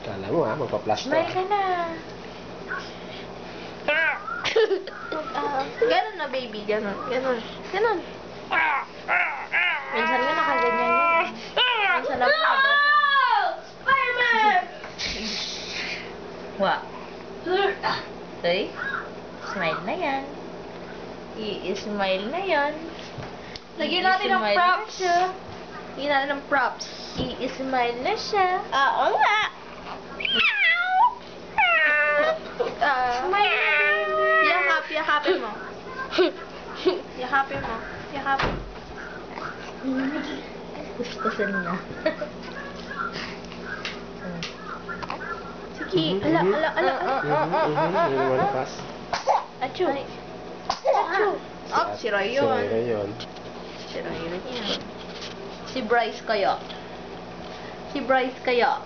Kala mo ha, magpa-flash to. Smile ka na. Ganon na, baby. Ganon. Ganon. Ganon. Minsan nga nakaganyan yan. Minsan lang nakaganyan. Spider-Man! Wa. Okay? Smile na yan. I-smile na yan. Lagyan natin ng props. Lagyan natin ng props. I-smile na siya. Oo nga. Smile na. Yakapin mo. Yakapin mo. Yakapin. Kuskusan na. Sige. Ala. Lumalakas. Achu. Achu. Oh, si Rayon. Si Rayon. Si Rayon yan. Si Bryce kaya. Si Bryce kaya.